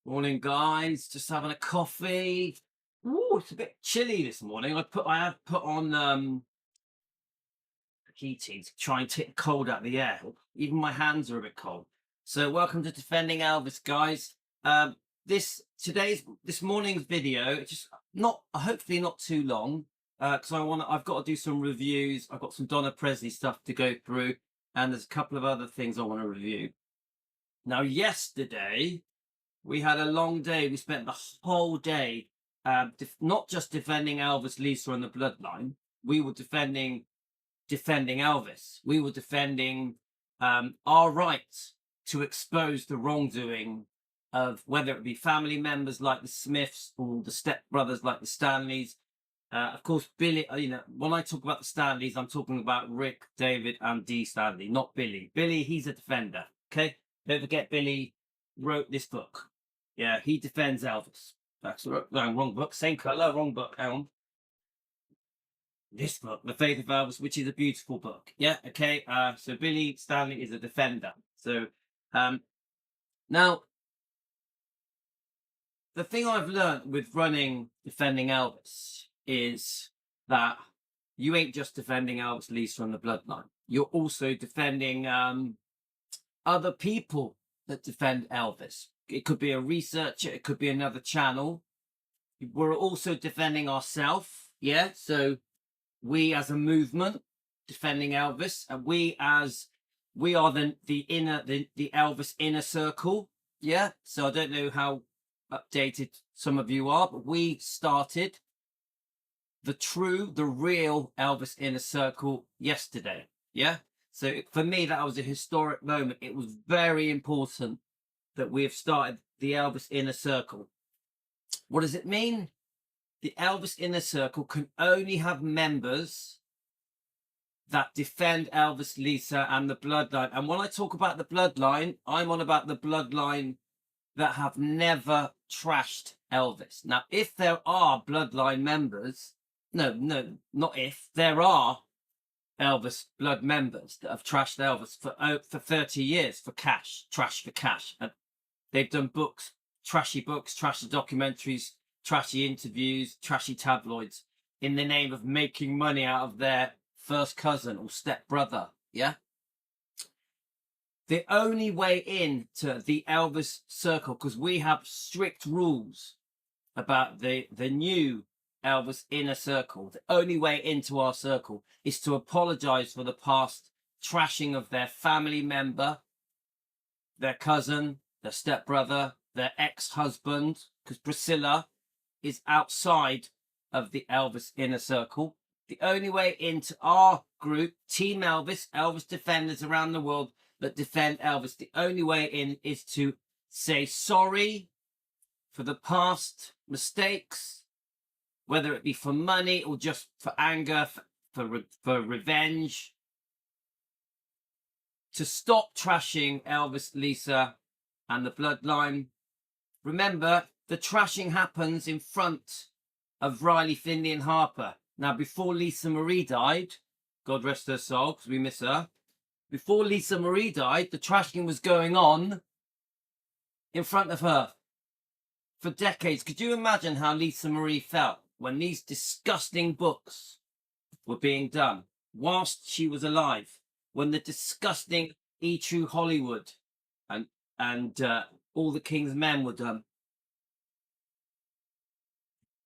Morning, guys. Just having a coffee. Ooh, it's a bit chilly this morning. I have put on heating to try and take the cold out of the air. Even my hands are a bit cold. So, welcome to Defending Elvis, guys. This morning's video, it's just not hopefully not too long, because I've got to do some reviews. I've got some Donna Presley stuff to go through, and there's a couple of other things I want to review. Now, yesterday we had a long day. We spent the whole day not just defending Elvis, Lisa, and the bloodline. We were defending Elvis. We were defending our right to expose the wrongdoing of whether it be family members like the Smiths or the stepbrothers like the Stanleys. Of course, Billy, when I talk about the Stanleys, I'm talking about Rick, David, and Dee Stanley, not Billy. Billy, he's a defender, okay? Don't forget Billy wrote this book. Yeah, he defends Elvis. That's wrong book. Same color, wrong book. Hang on. This book, The Faith of Elvis, which is a beautiful book. Yeah, okay. So Billy Stanley is a defender. So now the thing I've learned with defending Elvis is that you ain't just defending Elvis, Lisa, and the bloodline. You're also defending other people that defend Elvis. It could be a researcher, it could be another channel. We're also defending ourselves, yeah? So we as a movement defending Elvis, and we are the Elvis inner circle, yeah? So I don't know how updated some of you are, but we started the real Elvis inner circle yesterday, yeah? So for me, that was a historic moment. It was very important that we have started the Elvis inner circle. What does it mean? The Elvis inner circle can only have members that defend Elvis, Lisa, and the bloodline. And when I talk about the bloodline, I'm on about the bloodline that have never trashed Elvis. Now, if there are bloodline members, no, not if, there are Elvis blood members that have trashed Elvis for 30 years for cash, trash for cash. And they've done trashy documentaries, trashy interviews, trashy tabloids in the name of making money out of their first cousin or stepbrother, yeah? The only way into the Elvis circle, because we have strict rules about the new Elvis inner circle, the only way into our circle is to apologize for the past trashing of their family member, their cousin, their stepbrother, their ex-husband, because Priscilla is outside of the Elvis inner circle. The only way into our group, Team Elvis, Elvis defenders around the world that defend Elvis, the only way in is to say sorry for the past mistakes, whether it be for money or just for anger, for revenge, to stop trashing Elvis, Lisa, and the bloodline. Remember, the trashing happens in front of Riley, Finley, and Harper. Now, before Lisa Marie died, God rest her soul, because we miss her. Before Lisa Marie died, the trashing was going on in front of her for decades. Could you imagine how Lisa Marie felt when these disgusting books were being done whilst she was alive? When the disgusting E True Hollywood and All the King's Men were done.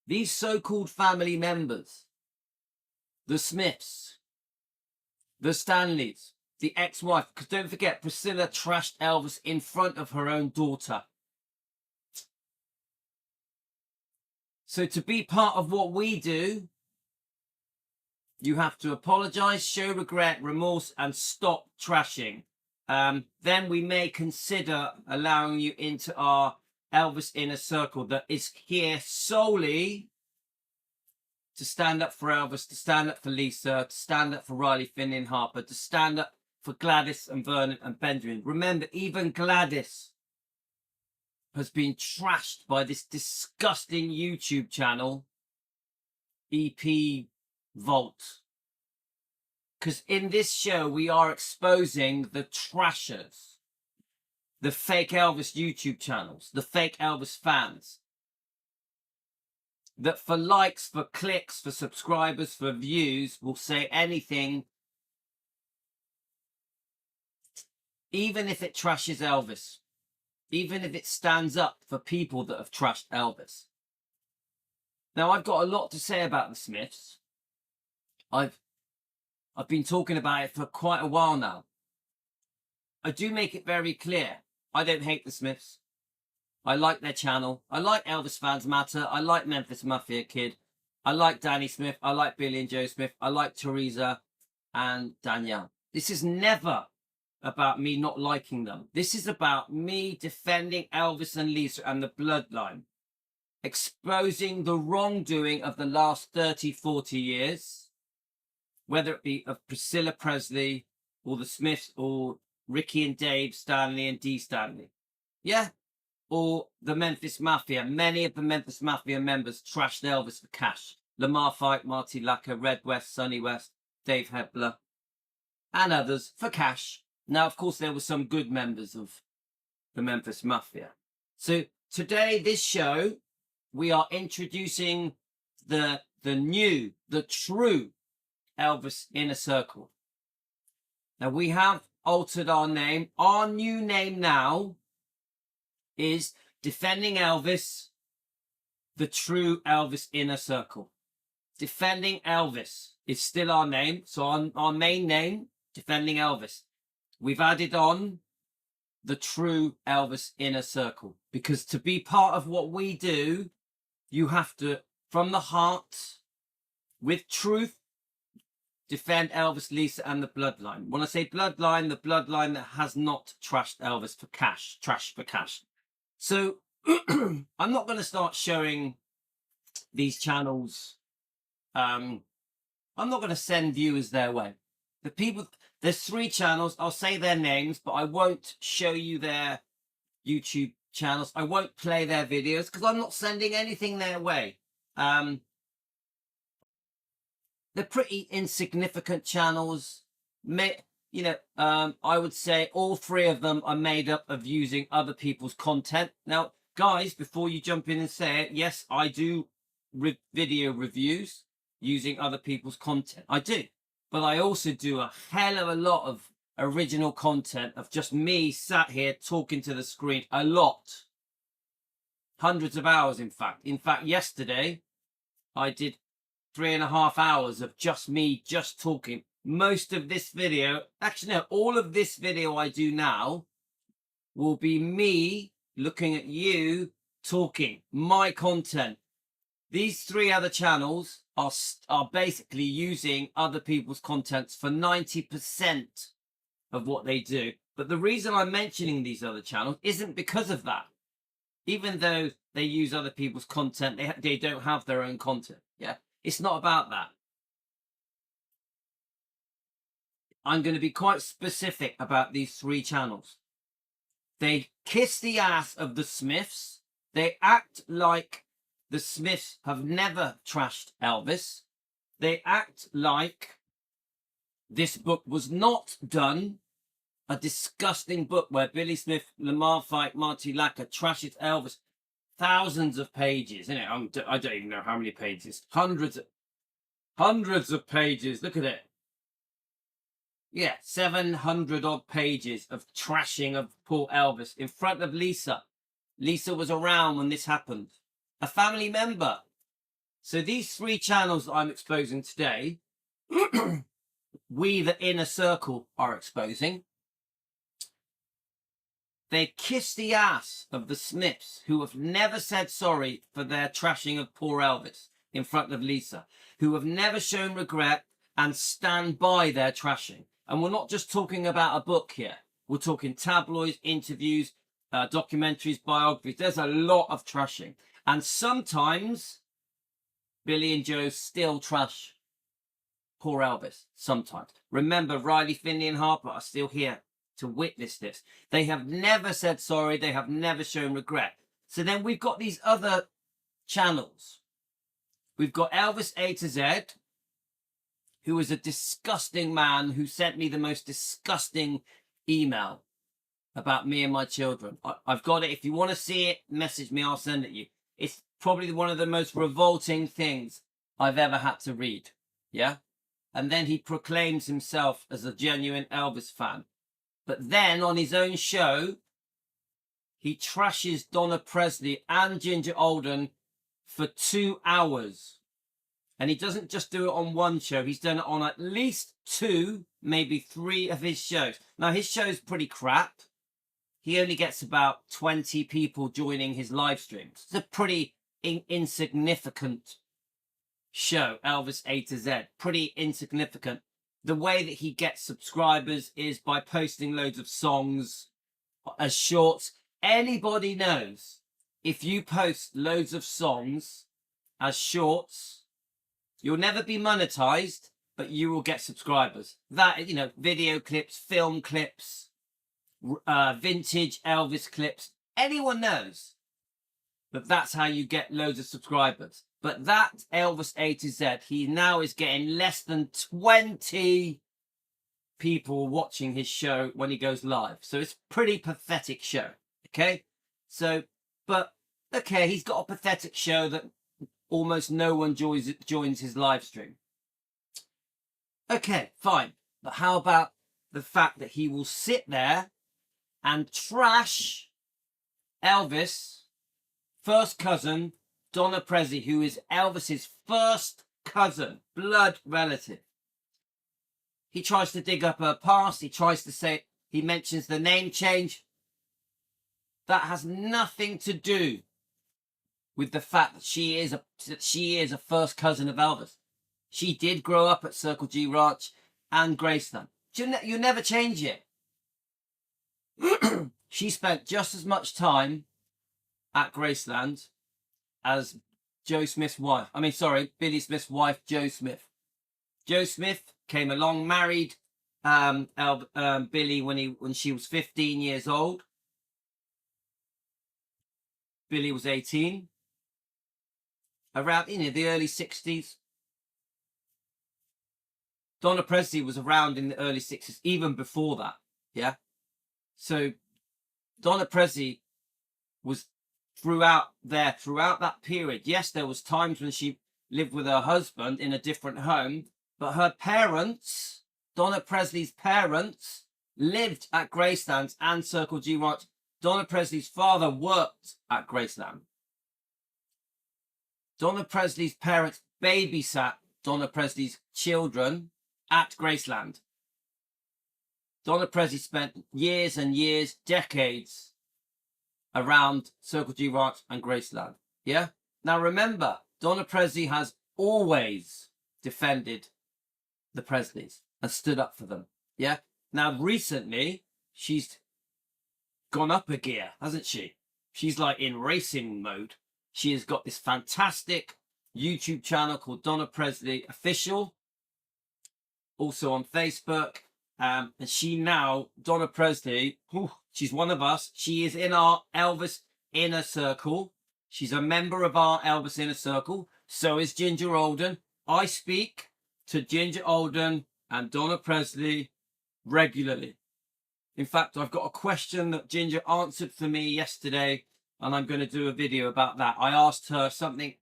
These so-called family members, the Smiths, the Stanleys, the ex-wife, because don't forget, Priscilla trashed Elvis in front of her own daughter. So to be part of what we do, you have to apologize, show regret, remorse, and stop trashing. Then we may consider allowing you into our Elvis inner circle that is here solely to stand up for Elvis, to stand up for Lisa, to stand up for Riley, Finn, and Harper, to stand up for Gladys and Vernon and Benjamin. Remember, even Gladys has been trashed by this disgusting YouTube channel, EP Vault. Because in this show, we are exposing the trashers, the fake Elvis YouTube channels, the fake Elvis fans, that for likes, for clicks, for subscribers, for views, will say anything, even if it trashes Elvis, even if it stands up for people that have trashed Elvis. Now, I've got a lot to say about the Smiths. I've been talking about it for quite a while now. I do make it very clear, I don't hate the Smiths. I like their channel. I like Elvis Fans Matter. I like Memphis Mafia Kid. I like Danny Smith. I like Billy and Joe Smith. I like Teresa and Danielle. This is never about me not liking them. This is about me defending Elvis and Lisa and the bloodline, exposing the wrongdoing of the last 30, 40 years, whether it be of Priscilla Presley or the Smiths or Ricky and Dave Stanley and Dee Stanley. Yeah. Or the Memphis Mafia. Many of the Memphis Mafia members trashed Elvis for cash. Lamar Fight, Marty Lacker, Red West, Sonny West, Dave Hepler, and others for cash. Now, of course, there were some good members of the Memphis Mafia. So today, this show, we are introducing the new, the true Elvis Inner Circle. Now, we have altered our name. Our new name now is Defending Elvis, the true Elvis Inner Circle. Defending Elvis is still our name. So our main name, Defending Elvis. We've added on the true Elvis Inner Circle, because to be part of what we do, you have to, from the heart, with truth, defend Elvis, Lisa, and the bloodline. When I say bloodline, the bloodline that has not trashed Elvis for cash, trash for cash. So I'm not going to start showing these channels. I'm not going to send viewers their way. The people, there's 3 channels. I'll say their names, but I won't show you their YouTube channels. I won't play their videos because I'm not sending anything their way. They're pretty insignificant channels. I would say all 3 of them are made up of using other people's content. Now, guys, before you jump in and say it, yes, I do video reviews using other people's content. I do. But I also do a hell of a lot of original content of just me sat here talking to the screen a lot. Hundreds of hours, in fact. In fact, yesterday, I did 3.5 hours of just me, just talking. Most of this video, actually no, all of this video I do now will be me looking at you talking, my content. These 3 other channels are basically using other people's contents for 90% of what they do. But the reason I'm mentioning these other channels isn't because of that. Even though they use other people's content, they don't have their own content. Yeah, it's not about that. I'm going to be quite specific about these 3 channels. They kiss the ass of the Smiths. They act like the Smiths have never trashed Elvis. They act like this book was not done. A disgusting book where Billy Smith, Lamar Fight, Marty Lacker trashes Elvis. Thousands of pages. I don't even know how many pages. Hundreds of pages. Look at it. Yeah, 700 odd pages of trashing of poor Elvis in front of Lisa. Lisa was around when this happened. A family member. So these 3 channels that I'm exposing today, we, the Inner Circle, are exposing. They kiss the ass of the Smiths, who have never said sorry for their trashing of poor Elvis in front of Lisa, who have never shown regret and stand by their trashing. And we're not just talking about a book here. We're talking tabloids, interviews, documentaries, biographies. There's a lot of trashing. And sometimes Billy and Joe still trash poor Elvis. Sometimes. Remember, Riley, Finley and Harper are still here to witness this. They have never said sorry. They have never shown regret. So then we've got these other channels. We've got Elvis A to Z, who is a disgusting man who sent me the most disgusting email. about me and my children. I've got it. If you want to see it, message me. I'll send it you. It's probably one of the most revolting things I've ever had to read. Yeah. And then he proclaims himself as a genuine Elvis fan. But then on his own show, he trashes Donna Presley and Ginger Alden for 2 hours. And he doesn't just do it on one show. He's done it on at least 2, maybe 3 of his shows. Now, his show's pretty crap. He only gets about 20 people joining his live streams. It's a pretty insignificant show, Elvis A to Z. Pretty insignificant. The way that he gets subscribers is by posting loads of songs as shorts. Anybody knows if you post loads of songs as shorts, you'll never be monetized, but you will get subscribers. That, you know, video clips, film clips, vintage Elvis clips. Anyone knows that that's how you get loads of subscribers. But that Elvis A to Z, he now is getting less than 20 people watching his show when he goes live. So it's a pretty pathetic show. Okay? So, but, okay, he's got a pathetic show that almost no one joins his live stream. Okay, fine. But how about the fact that he will sit there and trash Elvis' first cousin, Donna Presley, who is Elvis's first cousin, blood relative. He tries to dig up her past. He tries to say, he mentions the name change. That has nothing to do with the fact that she is a first cousin of Elvis. She did grow up at Circle G Ranch and Graceland. You never change it. She spent just as much time at Graceland as Billy Smith's wife, Joe Smith. Joe Smith came along, married Billy when she was 15 years old. Billy was 18. Around, the early 60s. Donna Presley was around in the early 60s, even before that. Yeah. So Donna Presley was throughout that period. Yes, there was times when she lived with her husband in a different home, but her parents, Donna Presley's parents, lived at Graceland and Circle G Ranch. Donna Presley's father worked at Graceland. Donna Presley's parents babysat Donna Presley's children at Graceland. Donna Presley spent years and years, decades, around Circle G Ranch and Graceland. Yeah? Now remember, Donna Presley has always defended the Presleys and stood up for them. Yeah? Now recently, she's gone up a gear, hasn't she? She's like in racing mode. She has got this fantastic YouTube channel called Donna Presley Official, also on Facebook. And she now, Donna Presley, she's one of us. She is in our Elvis inner circle. She's a member of our Elvis inner circle. So is Ginger Alden. I speak to Ginger Alden and Donna Presley regularly. In fact, I've got a question that Ginger answered for me yesterday, and I'm going to do a video about that. I asked her something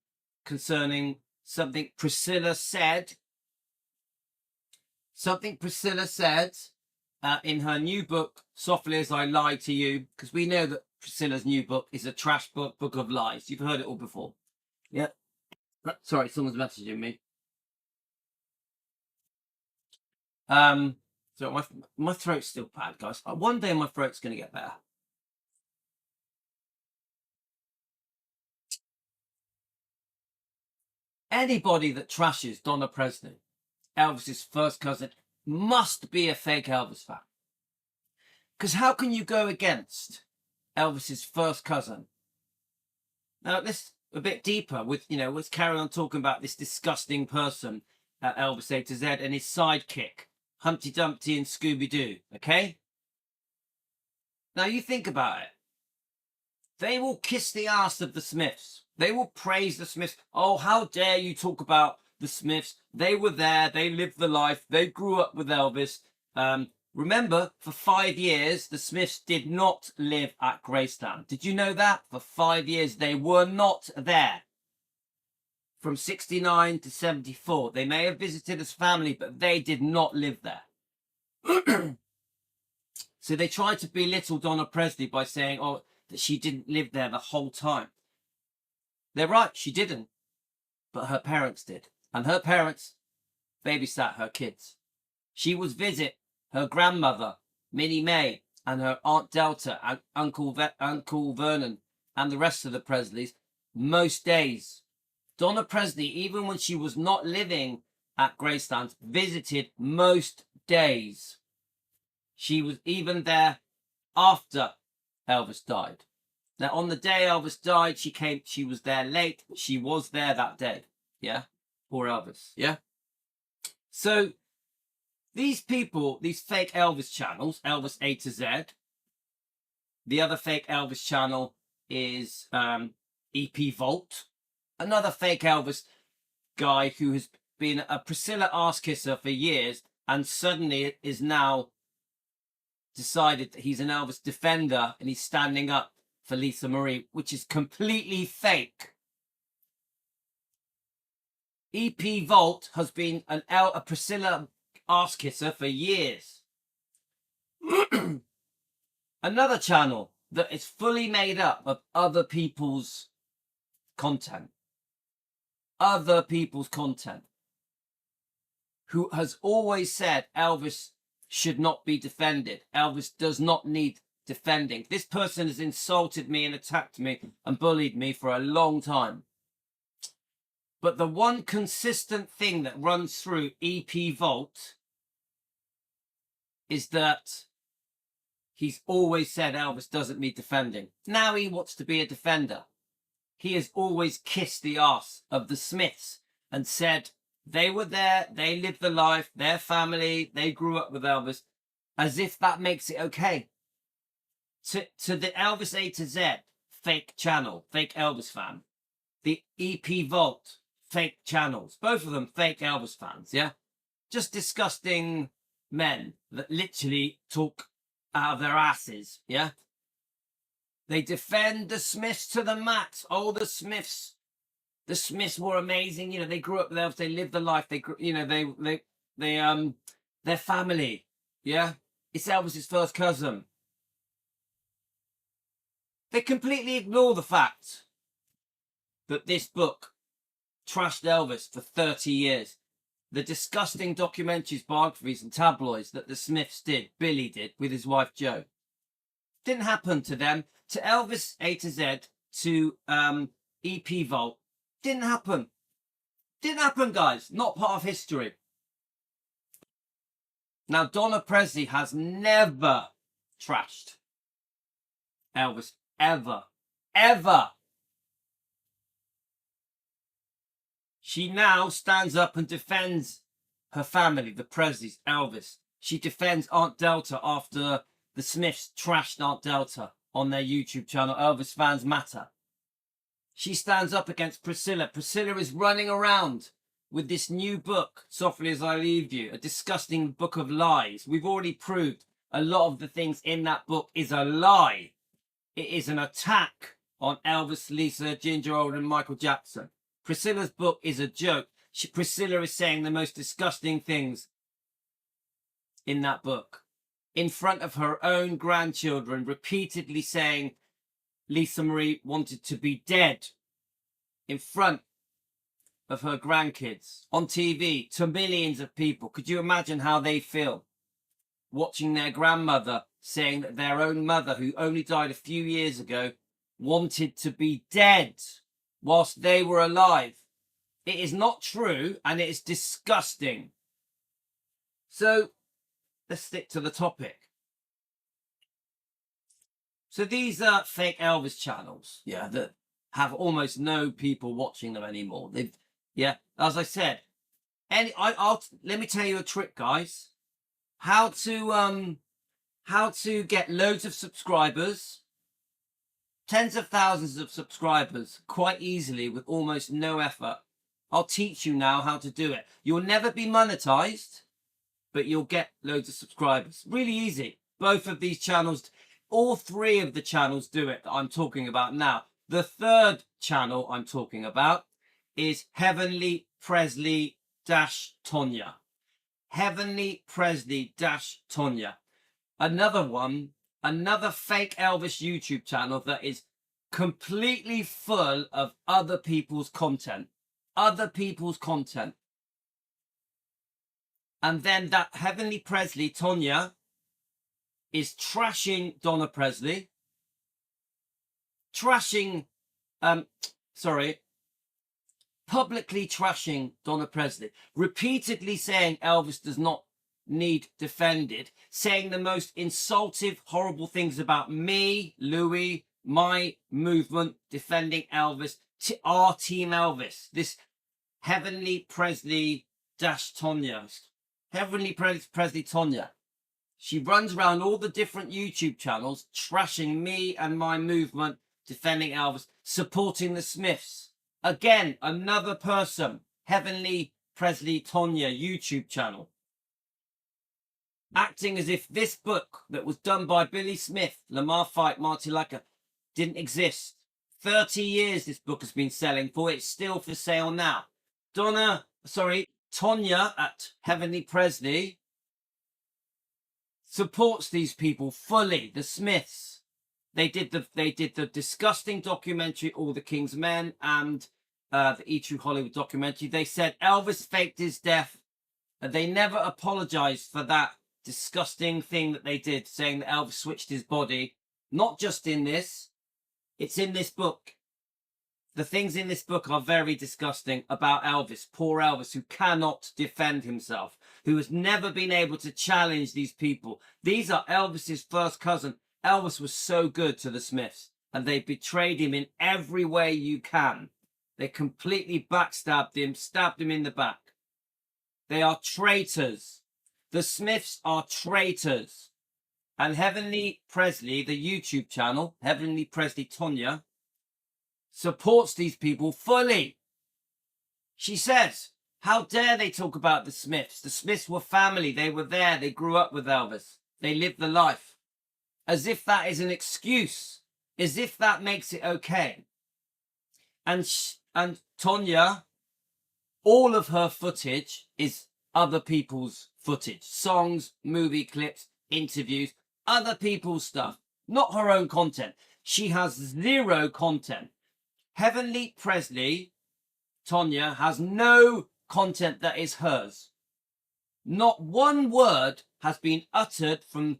concerning something Priscilla said. Something Priscilla said in her new book, Softly as I Lied to You, because we know that Priscilla's new book is a trash book of lies. You've heard it all before. Yeah. Sorry, someone's messaging me. So my throat's still bad, guys. One day my throat's going to get better. Anybody that trashes Donna Presley, Elvis's first cousin, must be a fake Elvis fan. Because how can you go against Elvis's first cousin? Now, let's a bit deeper with, let's carry on talking about this disgusting person, Elvis A to Z, and his sidekick, Humpty Dumpty and Scooby-Doo, okay? Now, you think about it. They will kiss the ass of the Smiths. They will praise the Smiths. Oh, how dare you talk about the Smiths? They were there. They lived the life. They grew up with Elvis. Remember, for 5 years, the Smiths did not live at Graceland. Did you know that? For 5 years, they were not there. From 69 to 74. They may have visited as family, but they did not live there. So they tried to belittle Donna Presley by saying, oh, that she didn't live there the whole time. They're right, she didn't. But her parents did. And her parents babysat her kids. She would visit her grandmother, Minnie May, and her Aunt Delta, and Uncle Vernon, and the rest of the Presleys, most days. Donna Presley, even when she was not living at Graceland, visited most days. She was even there after Elvis died. Now, on the day Elvis died, she was there late. She was there that day. Yeah? For Elvis. Yeah? So, these people, these fake Elvis channels, Elvis A to Z. The other fake Elvis channel is EP Vault. Another fake Elvis guy who has been a Priscilla ass-kisser for years and suddenly is now decided that he's an Elvis defender and he's standing up for Lisa Marie, which is completely fake. EP Vault has been a Priscilla ass-kisser for years. Another channel that is fully made up of other people's content. Other people's content. Who has always said Elvis should not be defended. Elvis does not need defending. This person has insulted me and attacked me and bullied me for a long time. But the one consistent thing that runs through EP Vault is that he's always said Elvis doesn't need defending. Now he wants to be a defender. He has always kissed the ass of the Smiths and said they were there, they lived the life, their family, they grew up with Elvis, as if that makes it okay. To the Elvis A to Z fake channel, fake Elvis fan, the EP Vault fake channels, both of them fake Elvis fans, yeah? Just disgusting men that literally talk out of their asses, yeah? They defend the Smiths to the max. Oh, the Smiths were amazing. You know, they grew up with Elvis. They lived the life. They grew, you know, their family. Yeah, it's Elvis's first cousin. They completely ignore the fact that this book trashed Elvis for 30 years. The disgusting documentaries, biographies, and tabloids that the Smiths did, Billy did with his wife Jo, didn't happen to them. To Elvis A to Z, to EP Vault, didn't happen. Didn't happen, guys. Not part of history. Now, Donna Presley has never trashed Elvis. Ever. Ever. She now stands up and defends her family, the Presleys, Elvis. She defends Aunt Delta after the Smiths trashed Aunt Delta on their YouTube channel, Elvis Fans Matter. She stands up against Priscilla. Priscilla is running around with this new book, Softly As I Leave You, a disgusting book of lies. We've already proved a lot of the things in that book is a lie. It is an attack on Elvis, Lisa, Ginger Alden, and Michael Jackson. Priscilla's book is a joke. Priscilla is saying the most disgusting things in that book, in front of her own grandchildren, repeatedly saying Lisa Marie wanted to be dead, in front of her grandkids, on TV, to millions of people. Could you imagine how they feel watching their grandmother saying that their own mother, who only died a few years ago, wanted to be dead whilst they were alive? It is not true, and it is disgusting. So let's stick to the topic. So these are fake Elvis channels, yeah, that have almost no people watching them anymore. They've, yeah, as I said, let me tell you a trick, guys. How to get loads of subscribers, tens of thousands of subscribers, quite easily with almost no effort. I'll teach you now how to do it. You'll never be monetized. but you'll get loads of subscribers. Really easy. Both of these channels, all three of the channels do it that I'm talking about now. The third channel I'm talking about is Heavenly Presley Tonya. Heavenly Presley Tonya. Another one, another fake Elvis YouTube channel that is completely full of other people's content. Other people's content. And then that Heavenly Presley Tonya is trashing Donna Presley. Publicly trashing Donna Presley, repeatedly saying Elvis does not need defended, saying the most insultive, horrible things about me, Louis, my movement, defending Elvis, our team Elvis. This Heavenly Presley Tonya. Heavenly Presley Tonya. She runs around all the different YouTube channels, trashing me and my movement, defending Elvis, supporting the Smiths. Again, another person, Heavenly Presley Tonya YouTube channel. Acting as if this book that was done by Billy Smith, Lamar Fight, Marty Lacker, didn't exist. 30 years this book has been selling for. It's still for sale now. Tonya at Heavenly Presley supports these people fully. The Smiths. They did the disgusting documentary, All the King's Men, and the E True Hollywood documentary. They said Elvis faked his death. They never apologized for that disgusting thing that they did, saying that Elvis switched his body. Not just in this. It's in this book. The things in this book are very disgusting about Elvis. Poor Elvis, who cannot defend himself, who has never been able to challenge these people. These are Elvis's first cousin. Elvis was so good to the Smiths, and they betrayed him in every way you can. They completely backstabbed him, stabbed him in the back. They are traitors. The Smiths are traitors. And Heavenly Presley, the YouTube channel, Heavenly Presley Tonya, supports these people fully. She says, how dare they talk about the Smiths? The Smiths were family. They were there. They grew up with Elvis. They lived the life. As if that is an excuse, as if that makes it okay. And Tonya, all of her footage is other people's footage. Songs, movie clips, interviews, other people's stuff. Not her own content. She has zero content. Heavenly Presley, Tonya, has no content that is hers. Not one word has been uttered from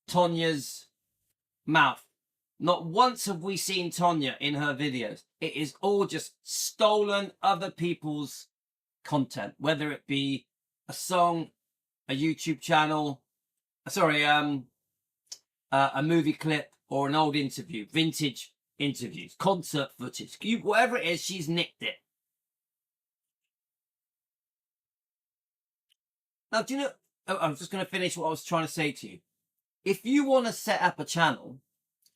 Tonya's mouth. Not once have we seen Tonya in her videos. It is all just stolen other people's content, whether it be a song, a YouTube channel, a movie clip, or an old interview, vintage interviews, concert footage, whatever it is, she's nicked it. Now, do you know, I'm just going to finish what I was trying to say to you. If you want to set up a channel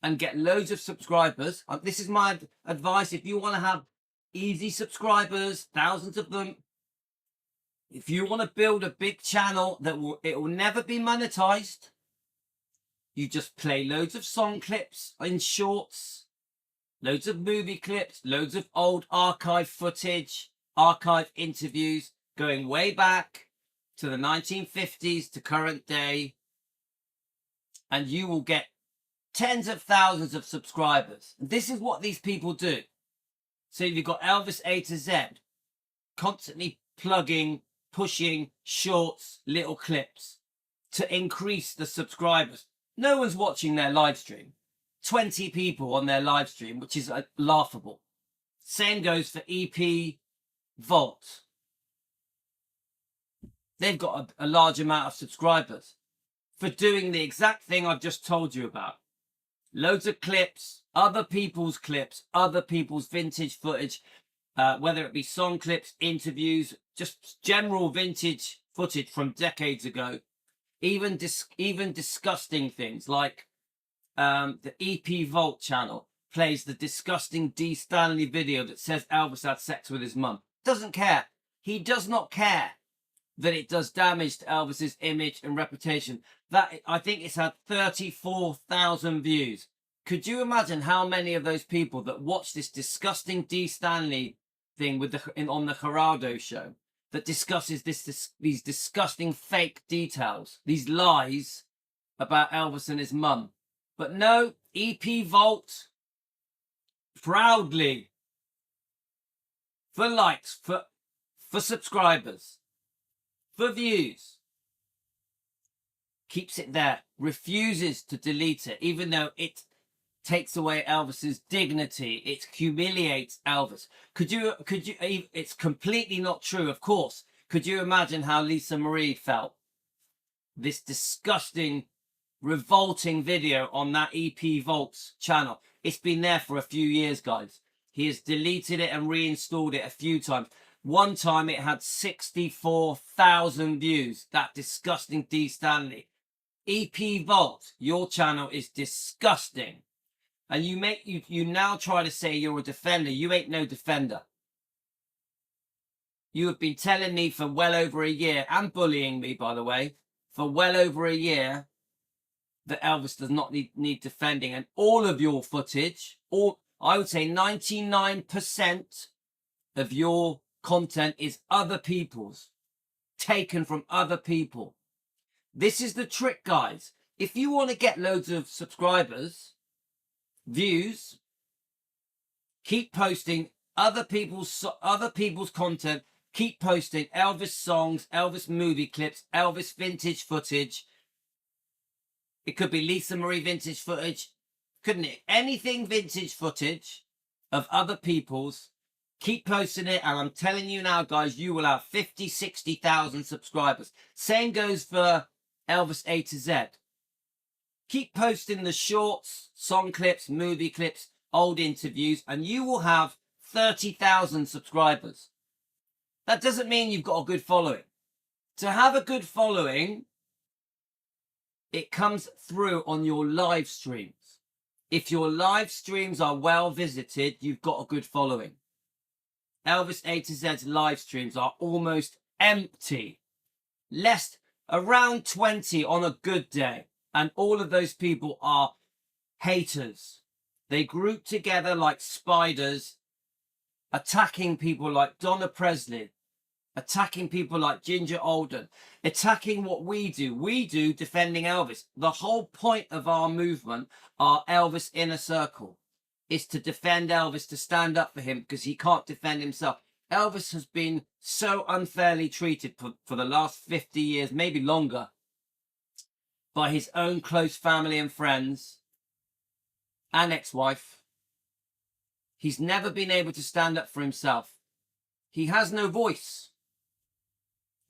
and get loads of subscribers, this is my advice. If you want to have easy subscribers, thousands of them, if you want to build a big channel it will never be monetized, you just play loads of song clips in shorts, loads of movie clips, loads of old archive footage, archive interviews going way back to the 1950s to current day. And you will get tens of thousands of subscribers. And this is what these people do. So you've got Elvis A to Z, constantly plugging, pushing shorts, little clips to increase the subscribers. No one's watching their live stream. 20 people on their live stream, which is laughable. Same goes for EP Vault. They've got a large amount of subscribers for doing the exact thing I've just told you about. Loads of clips, other people's vintage footage, whether it be song clips, interviews, just general vintage footage from decades ago. Even disgusting things like the EP Vault channel plays the disgusting D. Stanley video that says Elvis had sex with his mum. Doesn't care. He does not care. that it does damage to Elvis's image and reputation. That, I think it's had 34,000 views. Could you imagine how many of those people that watch this disgusting D. Stanley thing with on the Gerardo show that discusses these disgusting fake details, these lies about Elvis and his mum? But no, EP Vault proudly, for likes, for subscribers, for views, keeps it there, refuses to delete it, even though it takes away Elvis's dignity. It humiliates Elvis. Could you, it's completely not true, of course. Could you imagine how Lisa Marie felt? This disgusting, revolting video on that EP Vault's channel. It's been there for a few years, guys. He has deleted it and reinstalled it a few times. One time it had 64,000 views. That disgusting D. Stanley. EP Vault, your channel is disgusting. And you now try to say you're a defender. You ain't no defender. You have been telling me for well over a year, and bullying me, by the way, for well over a year, that Elvis does not need defending. And all of your footage, I would say 99% of your content is other people's, taken from other people. This is the trick, guys. If you want to get loads of subscribers, views, keep posting other people's content. Keep posting Elvis songs, Elvis movie clips, Elvis vintage footage. It could be Lisa Marie vintage footage, couldn't it? Anything vintage footage of other people's. Keep posting it, and I'm telling you now, guys, you will have 50, 60,000 subscribers. Same goes for Elvis A to Z. Keep posting the shorts, song clips, movie clips, old interviews, and you will have 30,000 subscribers. That doesn't mean you've got a good following. To have a good following, it comes through on your live streams. If your live streams are well visited, you've got a good following. Elvis A to Z's live streams are almost empty. Around 20 on a good day. And all of those people are haters. They group together like spiders, attacking people like Donna Presley, attacking people like Ginger Alden, attacking what we do. We do defending Elvis. The whole point of our movement, our Elvis Inner Circle, is to defend Elvis, to stand up for him, because he can't defend himself. Elvis has been so unfairly treated for the last 50 years, maybe longer, by his own close family and friends and ex-wife. He's never been able to stand up for himself. He has no voice.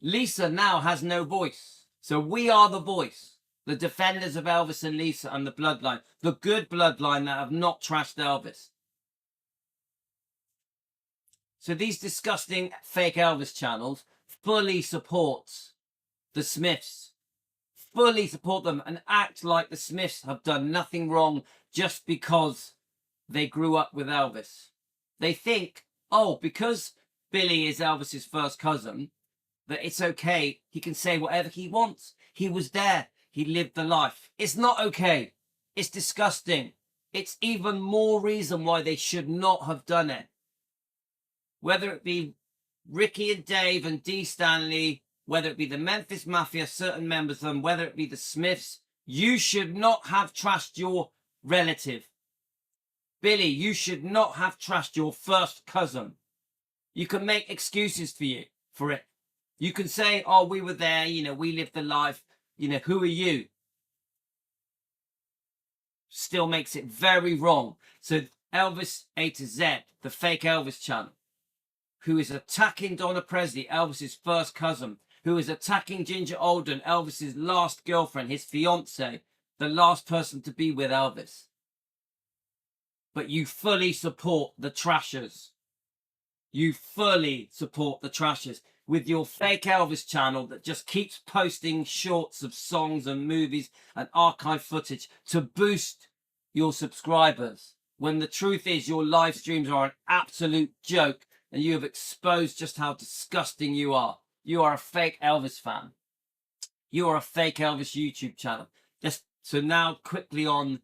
Lisa now has no voice. So we are the voice, the defenders of Elvis and Lisa and the bloodline, the good bloodline that have not trashed Elvis. So these disgusting fake Elvis channels fully support the Smiths, fully support them, and act like the Smiths have done nothing wrong just because they grew up with Elvis. They think, oh, because Billy is Elvis's first cousin, that it's okay. He can say whatever he wants. He was there. He lived the life. It's not okay. It's disgusting. It's even more reason why they should not have done it. Whether it be Ricky and Dave and D. Stanley, whether it be the Memphis Mafia, certain members of them, whether it be the Smiths, you should not have trashed your relative. Billy, you should not have trashed your first cousin. You can make excuses for it. You can say, oh, we were there, we lived the life, who are you? Still makes it very wrong. So Elvis A to Z, the fake Elvis channel, who is attacking Donna Presley, Elvis's first cousin, who is attacking Ginger Alden, Elvis's last girlfriend, his fiance, the last person to be with Elvis. But you fully support the trashers. You fully support the trashers with your fake Elvis channel that just keeps posting shorts of songs and movies and archive footage to boost your subscribers. When the truth is your live streams are an absolute joke and you have exposed just how disgusting you are. You are a fake Elvis fan. You are a fake Elvis YouTube channel. So now quickly on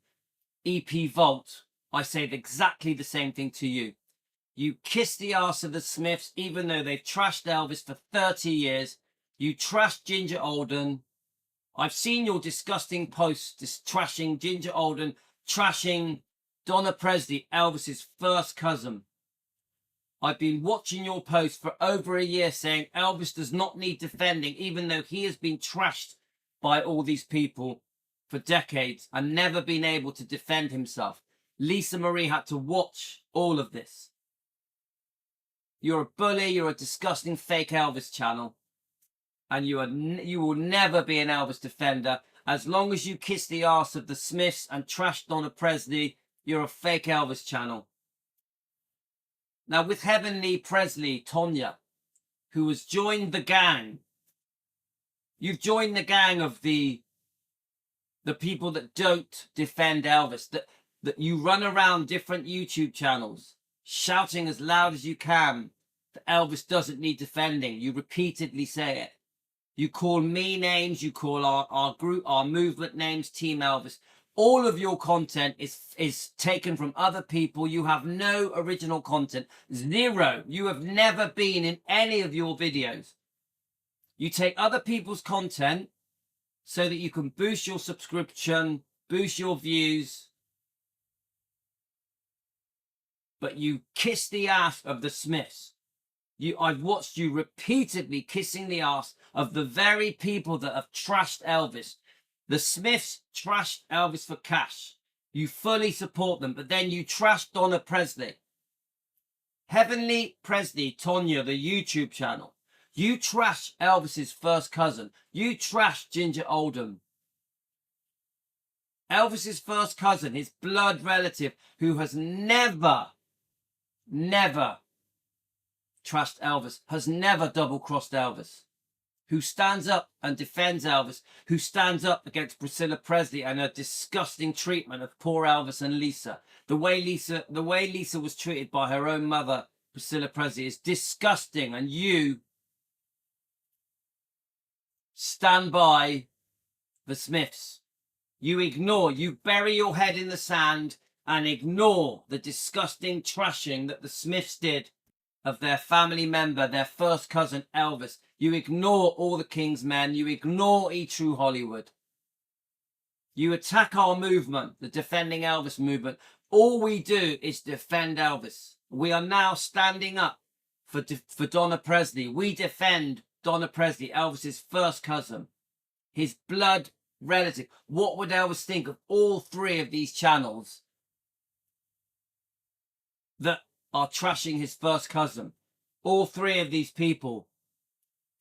EP Vault, I say exactly the same thing to you. You kiss the arse of the Smiths, even though they've trashed Elvis for 30 years. You trashed Ginger Alden. I've seen your disgusting posts trashing Ginger Alden, trashing Donna Presley, Elvis's first cousin. I've been watching your posts for over a year saying Elvis does not need defending, even though he has been trashed by all these people for decades and never been able to defend himself. Lisa Marie had to watch all of this. You're a bully. You're a disgusting fake Elvis channel. And you will never be an Elvis defender. As long as you kiss the arse of the Smiths and trash Donna Presley, you're a fake Elvis channel. Now, with Heavenly Presley, Tonya, who has joined the gang, you've joined the gang of the people that don't defend Elvis, that you run around different YouTube channels shouting as loud as you can that Elvis doesn't need defending. You repeatedly say it. You call me names, you call our group, our movement names, Team Elvis. All of your content is taken from other people. You have no original content. Zero. You have never been in any of your videos. You take other people's content so that you can boost your subscription, boost your views. But you kiss the ass of the Smiths. I've watched you repeatedly kissing the ass of the very people that have trashed Elvis. The Smiths trashed Elvis for cash. You fully support them, but then you trashed Donna Presley. Heavenly Presley, Tonya, the YouTube channel. You trash Elvis's first cousin. You trash Ginger Alden. Elvis's first cousin, his blood relative, who has never trashed Elvis, has never double-crossed Elvis, who stands up and defends Elvis, who stands up against Priscilla Presley and her disgusting treatment of poor Elvis and Lisa. The way Lisa was treated by her own mother, Priscilla Presley, is disgusting, and you stand by the Smiths. You bury your head in the sand and ignore the disgusting trashing that the Smiths did of their family member, their first cousin Elvis. You ignore all the King's Men. You ignore E-True Hollywood. You attack our movement, the Defending Elvis movement. All we do is defend Elvis. We are now standing up for Donna Presley. We defend Donna Presley, Elvis's first cousin, his blood relative. What would Elvis think of all three of these channels that are trashing his first cousin? All three of these people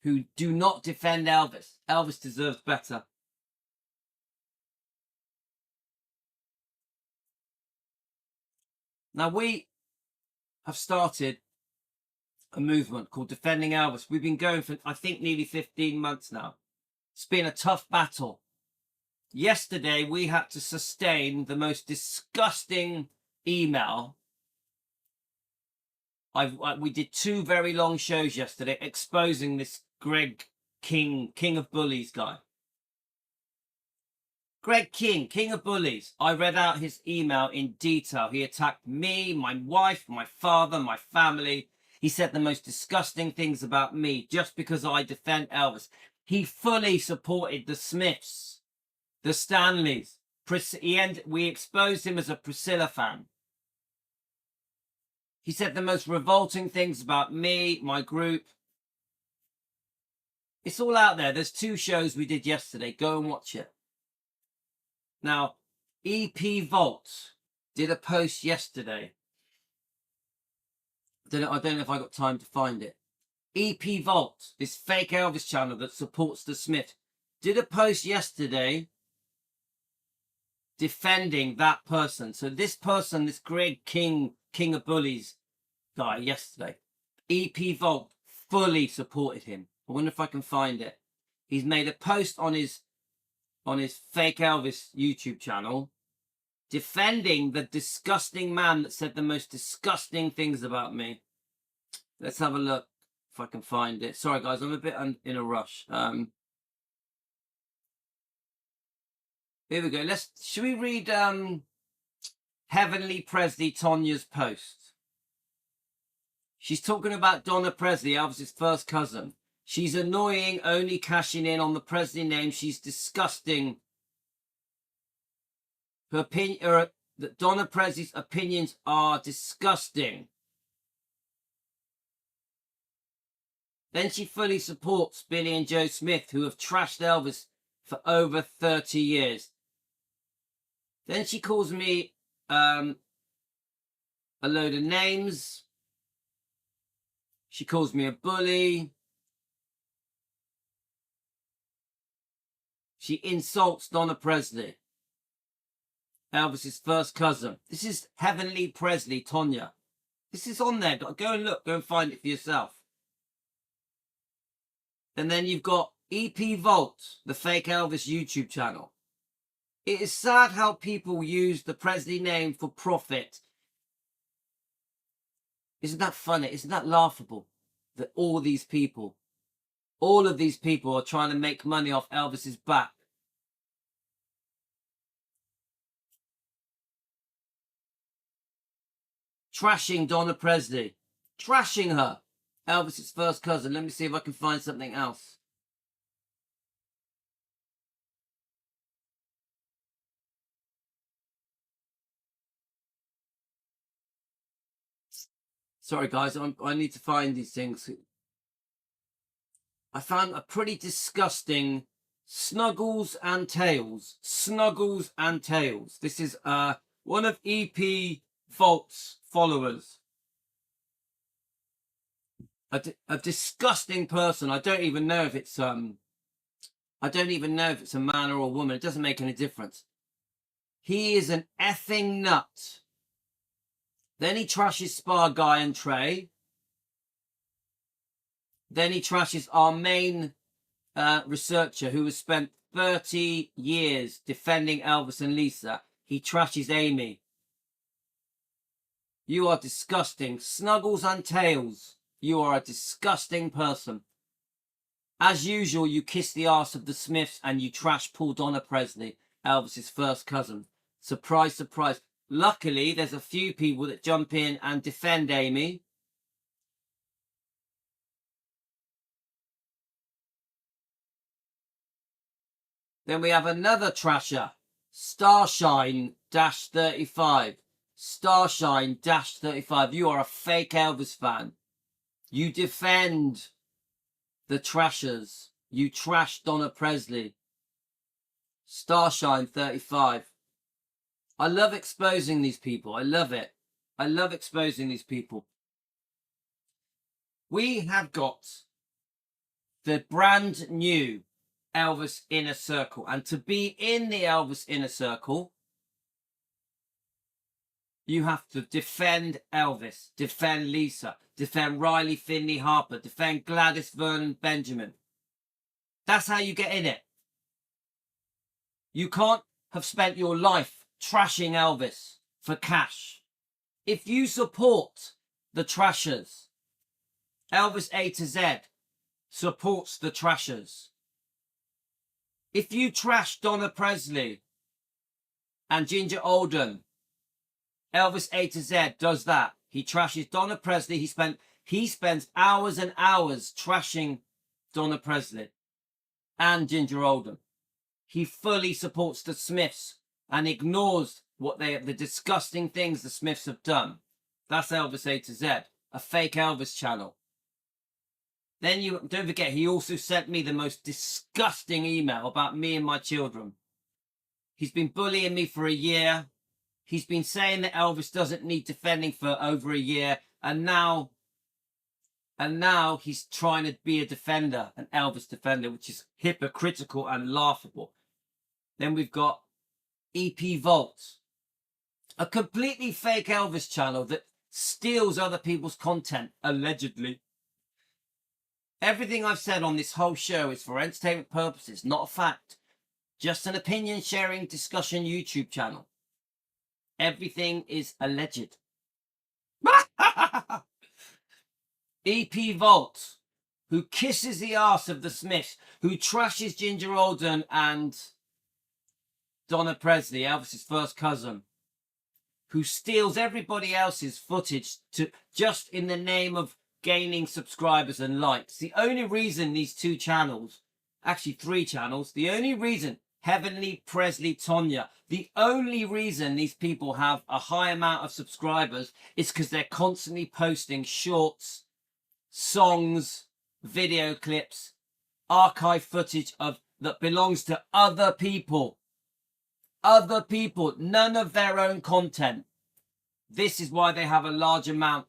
who do not defend Elvis. Elvis deserves better. Now, we have started a movement called Defending Elvis. We've been going for, I think, nearly 15 months now. It's been a tough battle. Yesterday, we had to sustain the most disgusting email. We did 2 very long shows yesterday exposing this Greg King of Bullies guy. Greg King, King of Bullies. I read out his email in detail. He attacked me, my wife, my father, my family. He said the most disgusting things about me just because I defend Elvis. He fully supported the Smiths, the Stanleys. We exposed him as a Priscilla fan. He said the most revolting things about me, my group. It's all out there. There's 2 shows we did yesterday. Go and watch it. Now, EP Vault did a post yesterday. I don't know if I got time to find it. EP Vault, this fake Elvis channel that supports the Smiths, did a post yesterday defending that person. So this person, this Greg King of Bullies guy yesterday, EP Vault fully supported him. I wonder if I can find it. He's made a post on his fake Elvis YouTube channel defending the disgusting man that said the most disgusting things about me. Let's have a look. if I can find it. Sorry, guys, I'm a bit in a rush. Here we go. Should we read Heavenly Presley Tonya's post? She's talking about Donna Presley, Elvis's first cousin. She's annoying, only cashing in on the Presley name. She's disgusting. Her opinion, that Donna Presley's opinions are disgusting. Then she fully supports Billy and Joe Smith, who have trashed Elvis for over 30 years. Then she calls me a load of names. She calls me a bully. She insults Donna Presley, Elvis's first cousin. This is Heavenly Presley, Tonya. This is on there. Go and look. Go and find it for yourself. And then you've got EP Vault, the fake Elvis YouTube channel. It is sad how people use the Presley name for profit. Isn't that funny? Isn't that laughable? That all of these people are trying to make money off Elvis's back. Trashing Donna Presley. Trashing her. Elvis's first cousin. Let me see if I can find something else. Sorry, guys. I need to find these things. I found a pretty disgusting Snuggles and Tails. Snuggles and Tails. This is one of EP Vault's followers. A disgusting person. I don't even know if it's a man or a woman. It doesn't make any difference. He is an effing nut. Then he trashes Spa Guy and Trey. Then he trashes our main researcher who has spent 30 years defending Elvis and Lisa. He trashes Amy. You are disgusting. Snuggles and Tails. You are a disgusting person. As usual, you kiss the arse of the Smiths and you trash Paul Donna Presley, Elvis's first cousin. Surprise, surprise. Luckily, there's a few people that jump in and defend Amy. Then we have another trasher, Starshine-35. Starshine-35. You are a fake Elvis fan. You defend the trashers. You trash Donna Presley. Starshine-35. I love exposing these people. I love it. I love exposing these people. We have got the brand new Elvis Inner Circle. And to be in the Elvis Inner Circle, you have to defend Elvis, defend Lisa, defend Riley Finley Harper, defend Gladys Vernon Benjamin. That's how you get in it. You can't have spent your life trashing Elvis for cash. If you support the trashers, Elvis A to Z supports the trashers. If you trash Donna Presley and Ginger Alden, Elvis A to Z does that. He trashes Donna Presley. He spends hours and hours trashing Donna Presley and Ginger Alden. He fully supports the Smiths and ignores the disgusting things the Smiths have done. That's Elvis A to Z, a fake Elvis channel. Then you don't forget, he also sent me the most disgusting email about me and my children. He's been bullying me for a year. He's been saying that Elvis doesn't need defending for over a year, and now he's trying to be a defender, an Elvis defender, which is hypocritical and laughable. Then we've got EP Vault, a completely fake Elvis channel that steals other people's content, allegedly. Everything I've said on this whole show is for entertainment purposes, not a fact. Just an opinion sharing discussion YouTube channel. Everything is alleged. EP Vault. who kisses the arse of the Smiths, who trashes Ginger Alden and Donna Presley, Elvis's first cousin, who steals everybody else's footage to just in the name of gaining subscribers and likes. The only reason these two channels, actually 3 channels, the only reason Heavenly, Presley, Tonya, the only reason these people have a high amount of subscribers is because they're constantly posting shorts, songs, video clips, archive footage of that belongs to other people. Other people, none of their own content. This is why they have a large amount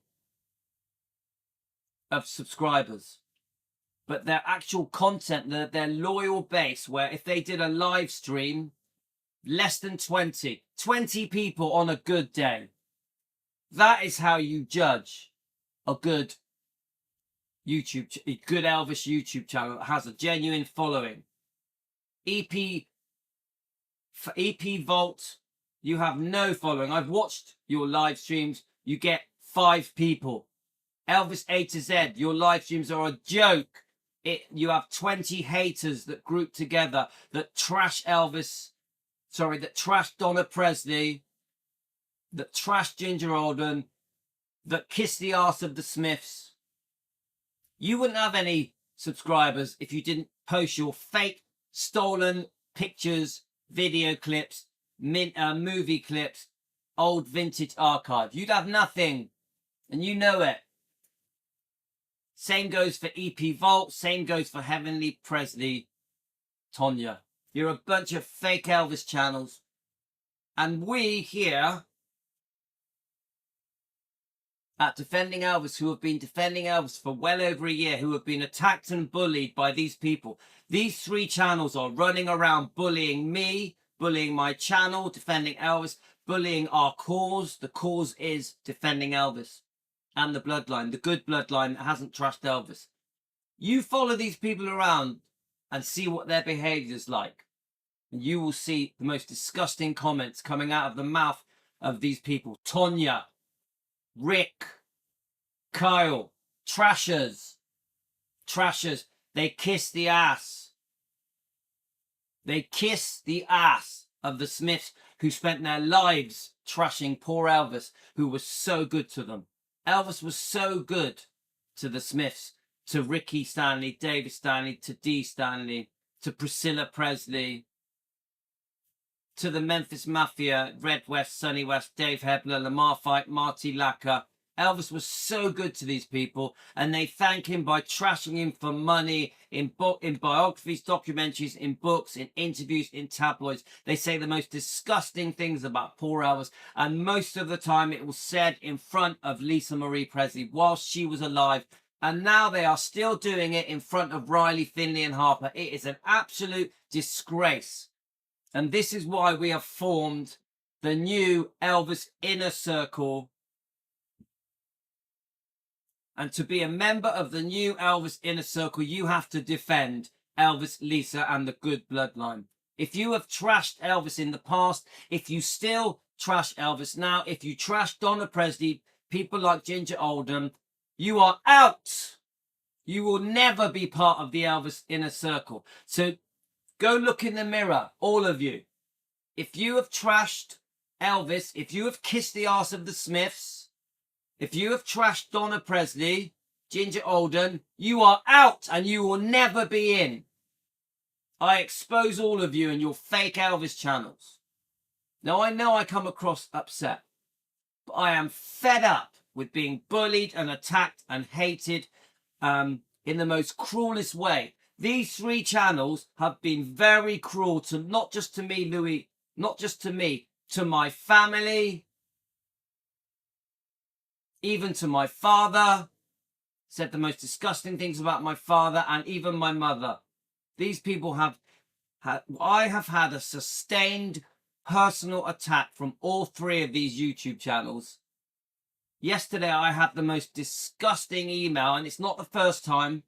of subscribers. But their actual content, their loyal base, where if they did a live stream, less than 20 people on a good day. That is how you judge a good Elvis YouTube channel that has a genuine following. EP Vault, you have no following. I've watched your live streams. You get 5 people. Elvis A to Z, your live streams are a joke. You have 20 haters that group together that trash Elvis. Sorry, that trash Donna Presley, that trash Ginger Alden, that kiss the arse of the Smiths. You wouldn't have any subscribers if you didn't post your fake, stolen pictures, video clips, movie clips, old vintage archive. You'd have nothing, and you know it. Same goes for EP Vault. Same goes for Heavenly, Presley, Tonya. You're a bunch of fake Elvis channels. And we here at Defending Elvis, who have been defending Elvis for well over a year, who have been attacked and bullied by these people. These 3 channels are running around bullying me, bullying my channel, Defending Elvis, bullying our cause. The cause is Defending Elvis. And the bloodline, the good bloodline that hasn't trashed Elvis. You follow these people around and see what their behavior is like. And you will see the most disgusting comments coming out of the mouth of these people. Tonya, Rick, Kyle, trashers. They kiss the ass. They kiss the ass of the Smiths, who spent their lives trashing poor Elvis, who was so good to them. Elvis was so good to the Smiths, to Ricky Stanley, David Stanley, to Dee Stanley, to Priscilla Presley, to the Memphis Mafia, Red West, Sonny West, Dave Hebler, Lamar Fight, Marty Lacker. Elvis was so good to these people, and they thank him by trashing him for money in biographies, documentaries, in books, in interviews, in tabloids. They say the most disgusting things about poor Elvis, and most of the time it was said in front of Lisa Marie Presley whilst she was alive. And now they are still doing it in front of Riley, Finley and Harper. It is an absolute disgrace. And this is why we have formed the new Elvis Inner Circle. And to be a member of the new Elvis Inner Circle, you have to defend Elvis, Lisa, and the good bloodline. If you have trashed Elvis in the past, if you still trash Elvis now, if you trash Donna Presley, people like Ginger Alden, you are out. You will never be part of the Elvis Inner Circle. So go look in the mirror, all of you. If you have trashed Elvis, if you have kissed the arse of the Smiths, if you have trashed Donna Presley, Ginger Alden, you are out and you will never be in. I expose all of you and your fake Elvis channels. Now, I know I come across upset, but I am fed up with being bullied and attacked and hated in the most cruelest way. These 3 channels have been very cruel to not just to me, Louis, not just to me, to my family, even to my father. Said the most disgusting things about my father and even my mother. These people I have had a sustained personal attack from all 3 of these YouTube channels. Yesterday I had the most disgusting email, and it's not the first time.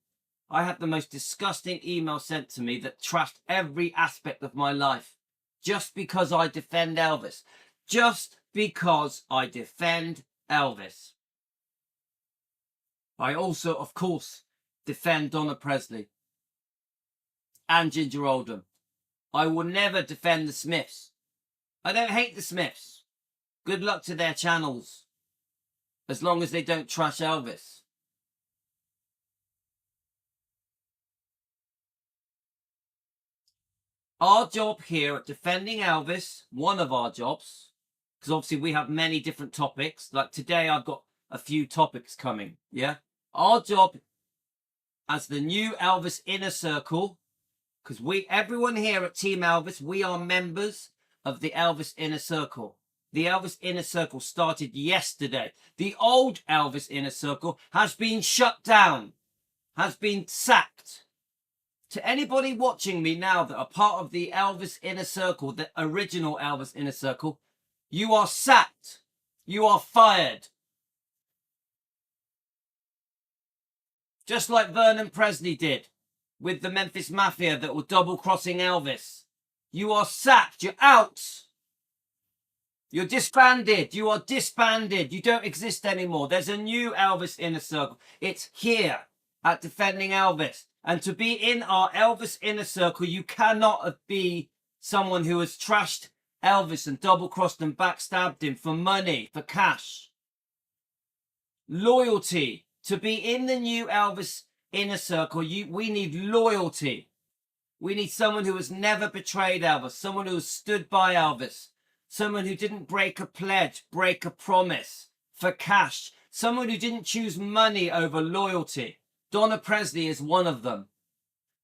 I had the most disgusting email sent to me that trashed every aspect of my life. Just because I defend Elvis. Just because I defend Elvis. I also, of course, defend Donna Presley and Ginger Oldham. I will never defend the Smiths. I don't hate the Smiths. Good luck to their channels, as long as they don't trash Elvis. Our job here at Defending Elvis, one of our jobs, because obviously we have many different topics. Like today, I've got a few topics coming, yeah? Our job as the new Elvis Inner Circle, because everyone here at Team Elvis, we are members of the Elvis Inner Circle. The Elvis Inner Circle started yesterday. The old Elvis Inner Circle has been shut down, has been sacked. To anybody watching me now that are part of the Elvis Inner Circle, the original Elvis Inner Circle, you are sacked. You are fired. Just like Vernon Presley did with the Memphis Mafia that were double-crossing Elvis. You are sacked. You're out. You're disbanded. You are disbanded. You don't exist anymore. There's a new Elvis Inner Circle. It's here at Defending Elvis. And to be in our Elvis Inner Circle, you cannot be someone who has trashed Elvis and double-crossed and backstabbed him for money, for cash. Loyalty. To be in the new Elvis Inner Circle, we need loyalty. We need someone who has never betrayed Elvis, someone who has stood by Elvis, someone who didn't break a pledge, break a promise for cash, someone who didn't choose money over loyalty. Donna Presley is one of them.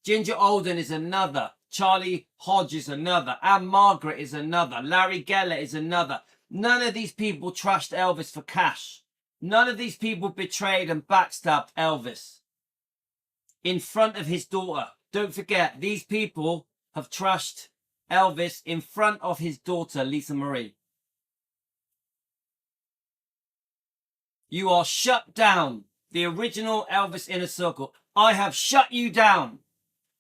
Ginger Oldham is another. Charlie Hodge is another. Anne Margaret is another. Larry Geller is another. None of these people trashed Elvis for cash. None of these people betrayed and backstabbed Elvis in front of his daughter. Don't forget, these people have trashed Elvis in front of his daughter, Lisa Marie. You are shut down. The original Elvis Inner Circle. I have shut you down.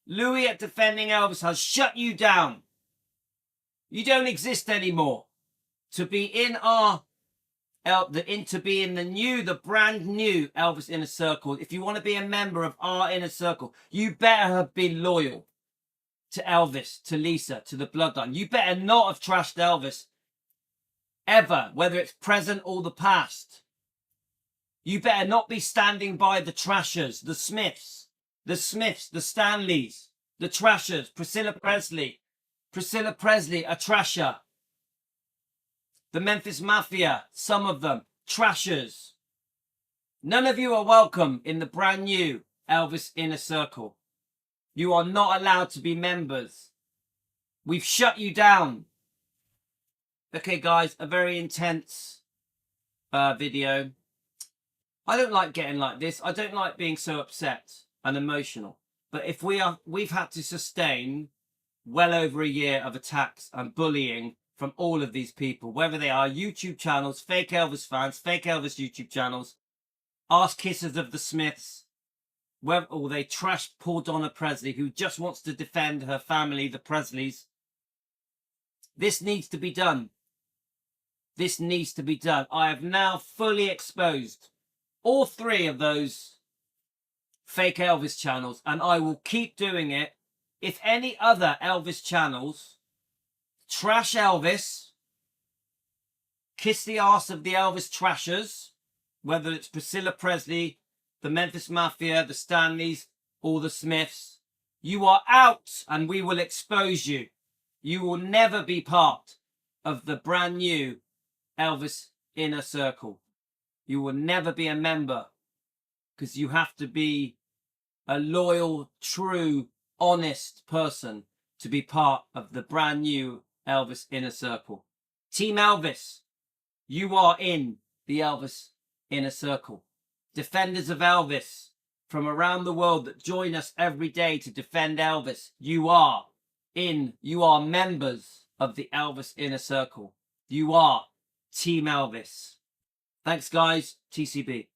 Louis at Defending Elvis has shut you down. You don't exist anymore. To be in the brand new Elvis Inner Circle, if you want to be a member of our Inner Circle, you better have been loyal to Elvis, to Lisa, to the bloodline. You better not have trashed Elvis ever, whether it's present or the past. You better not be standing by the trashers, the Smiths, the Stanleys, the trashers, Priscilla Presley, a trasher. The Memphis Mafia, some of them, trashers. None of you are welcome in the brand new Elvis Inner Circle. You are not allowed to be members. We've shut you down. Okay, guys, a very intense video. I don't like getting like this. I don't like being so upset and emotional. But if we've had to sustain well over a year of attacks and bullying from all of these people, whether they are YouTube channels, fake Elvis fans, fake Elvis YouTube channels, arse kissers of the Smiths, or they trashed poor Donna Presley, who just wants to defend her family, the Presleys. This needs to be done. This needs to be done. I have now fully exposed all three of those fake Elvis channels, and I will keep doing it. If any other Elvis channels trash Elvis, kiss the arse of the Elvis trashers, whether it's Priscilla Presley, the Memphis Mafia, the Stanleys, or the Smiths, you are out and we will expose you. You will never be part of the brand new Elvis Inner Circle. You will never be a member, because you have to be a loyal, true, honest person to be part of the brand new Elvis Inner Circle. Team Elvis, you are in the Elvis Inner Circle. Defenders of Elvis from around the world that join us every day to defend Elvis, you are members of the Elvis Inner Circle. You are Team Elvis. Thanks, guys. TCB.